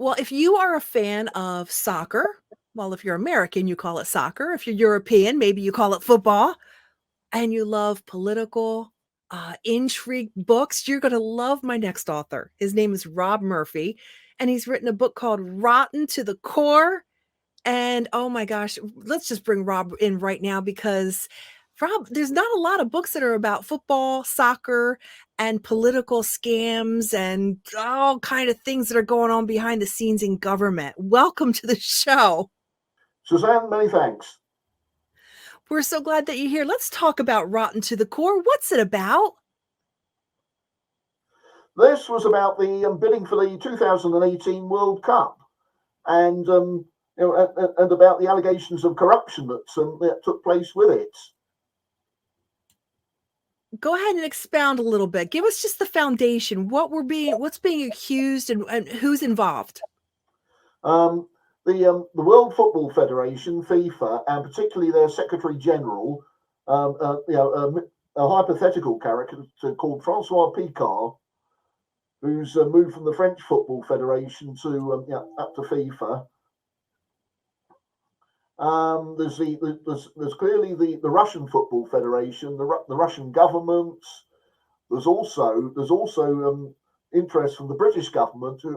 Well, if you are a fan of soccer, well, if you're American, you call it soccer. If you're European, maybe you call it football. And you love political intrigue books, you're going to love my next author. His name is Rob Murphy, and he's written a book called Rotten to the Core. And oh my gosh, let's just bring Rob in right now because Rob, there's not a lot of books that are about football, soccer, and political scams and all kind of things that are going on behind the scenes in government. Welcome to the show. Suzanne, many thanks. We're so glad that you're here. Let's talk about Rotten to the Core. What's it about? This was about the bidding for the 2018 World Cup, and and about the allegations of corruption that took place with it. Go ahead and expound a little bit. Give us just the foundation. What's being accused, and who's involved? Um, the World Football Federation, FIFA, and particularly their Secretary-General, a hypothetical character called François Picard, who's moved from the French Football Federation to up to FIFA. There's clearly the Russian Football Federation, the Russian government. There's also interest from the British government who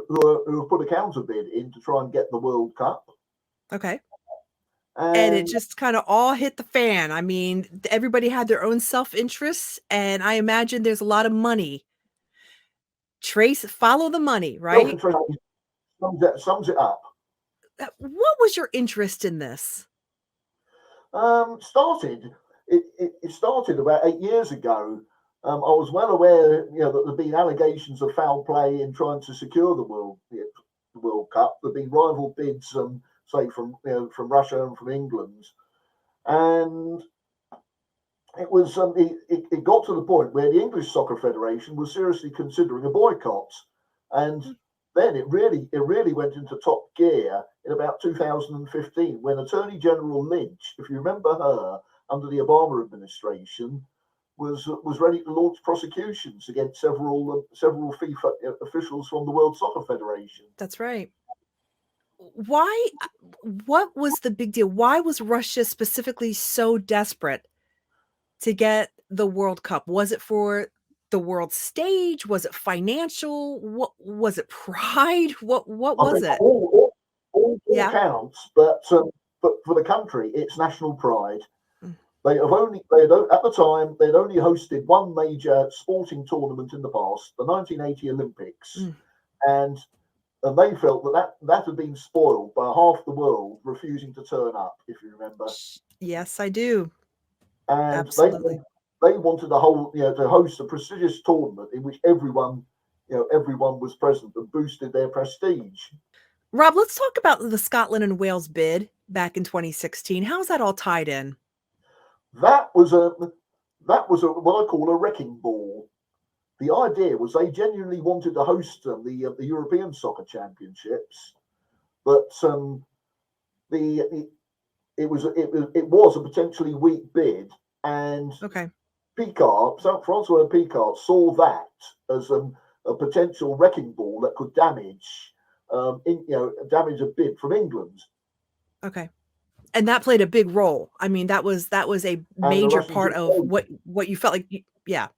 have put a counter bid in to try and get the World Cup. Okay. And it just kind of all hit the fan. I mean, everybody had their own self-interests, and I imagine there's a lot of money. Follow the money, right? Sums it up. What was your interest in this? It started about 8 years ago. I was well aware, that there'd been allegations of foul play in trying to secure the World Cup. There'd been rival bids, say from Russia and from England, and it was it got to the point where the English Soccer Federation was seriously considering a boycott, and then it really went into top gear in about 2015 when Attorney General Lynch, if you remember her, under the Obama administration, was ready to launch prosecutions against several FIFA officials from the World Soccer Federation. That's right. Why? What was the big deal? Why was Russia specifically so desperate to get the World Cup? Was it for the world stage? Was it financial? What was it? Pride? What was it? All counts, but for the country, it's national pride. At the time they'd only hosted one major sporting tournament in the past, the 1980 Olympics, and they felt that had been spoiled by half the world refusing to turn up. If you remember, yes, I do. And absolutely, they wanted to host a prestigious tournament in which everyone was present and boosted their prestige. Rob, let's talk about the Scotland and Wales bid back in 2016. How's that all tied in? That was what I call a wrecking ball. The idea was they genuinely wanted to host the European Soccer Championships, but it was a potentially weak bid, and François Picard saw that as a potential wrecking ball that could damage a bid from England. Okay. And that played a big role. I mean, that was a major part of what you felt like. Yeah.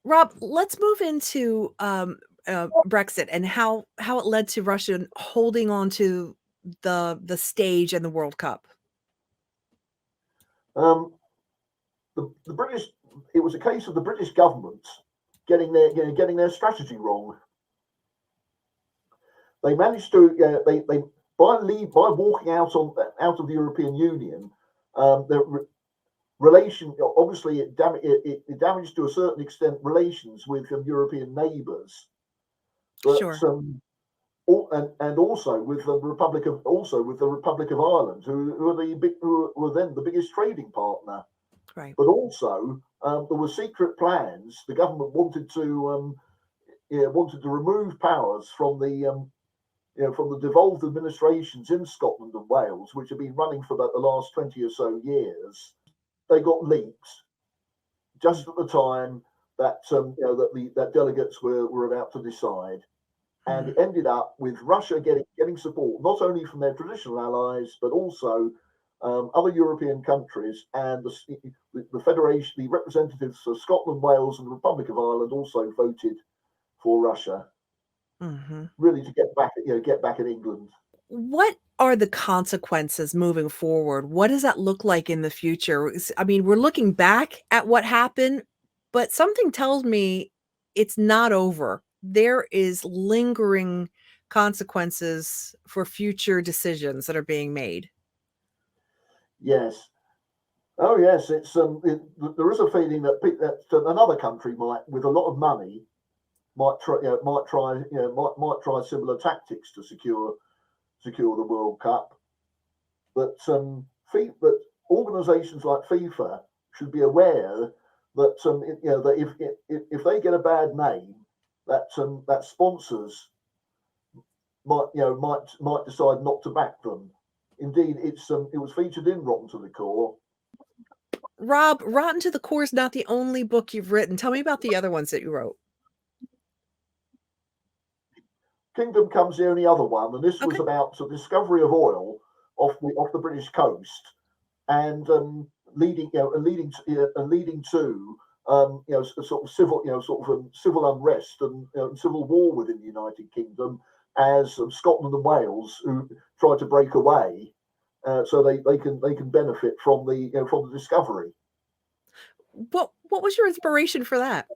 Rob, let's move into Brexit and how it led to Russia holding on to the stage and the World Cup. The British. It was a case of the British government getting their strategy wrong. They managed to by walking out of the European Union, the relation obviously it damaged to a certain extent relations with European neighbours, but and also with the Republic of Ireland, who were then the biggest trading partner. Right. But also there were secret plans. The government wanted to remove powers from the devolved administrations in Scotland and Wales, which have been running for about the last 20 or so years. They got leaked just at the time that that delegates were about to decide. And Mm. it ended up with Russia getting support not only from their traditional allies but also other European countries, and the federation, the representatives of Scotland, Wales, and the Republic of Ireland also voted for Russia, Mhm. really to get back at England. What are the consequences moving forward? What does that look like in the future? I mean, we're looking back at what happened, but something tells me it's not over. There is lingering consequences for future decisions that are being made. Yes. Oh yes, there is a feeling that another country might, with a lot of money, might try similar tactics to secure the World Cup. But but organisations like FIFA should be aware that that if they get a bad name, that sponsors might decide not to back them. Indeed, it was featured in Rotten to the Core. Rob, Rotten to the Core is not the only book you've written. Tell me about the other ones that you wrote. Kingdom Come's the only other one, and this Okay. was about the discovery of oil off the British coast, and leading to sort of civil unrest and civil war within the United Kingdom, as Scotland and Wales, who try to break away, so they can benefit from the discovery. What was your inspiration for that?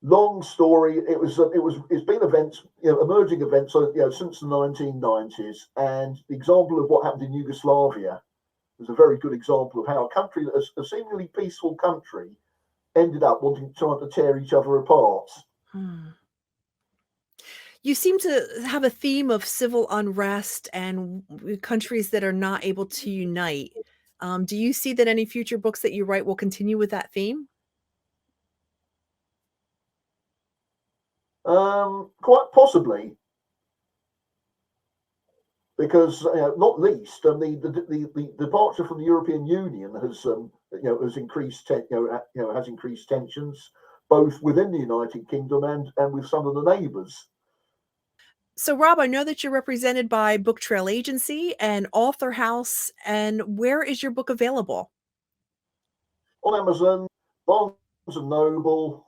Long story. It's been events, emerging events, since the 1990s, and the example of what happened in Yugoslavia was a very good example of how a seemingly peaceful country, ended up trying to tear each other apart. Hmm. You seem to have a theme of civil unrest and countries that are not able to unite. Do you see that any future books that you write will continue with that theme? Quite possibly, because not least, the departure from the European Union has increased has increased tensions both within the United Kingdom and with some of the neighbours. So, Rob, I know that you're represented by Book Trail Agency and Author House, and where is your book available? On Amazon, Barnes and Noble,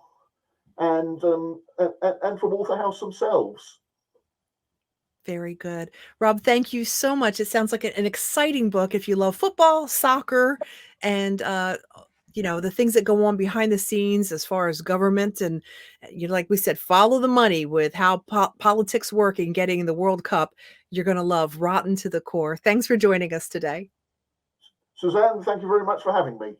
and from Author House themselves. Very good. Rob, thank you so much. It sounds like an exciting book if you love football, soccer, and the things that go on behind the scenes as far as government and like we said, follow the money with how politics work in getting the World Cup. You're going to love Rotten to the Core. Thanks for joining us today. Suzanne, thank you very much for having me.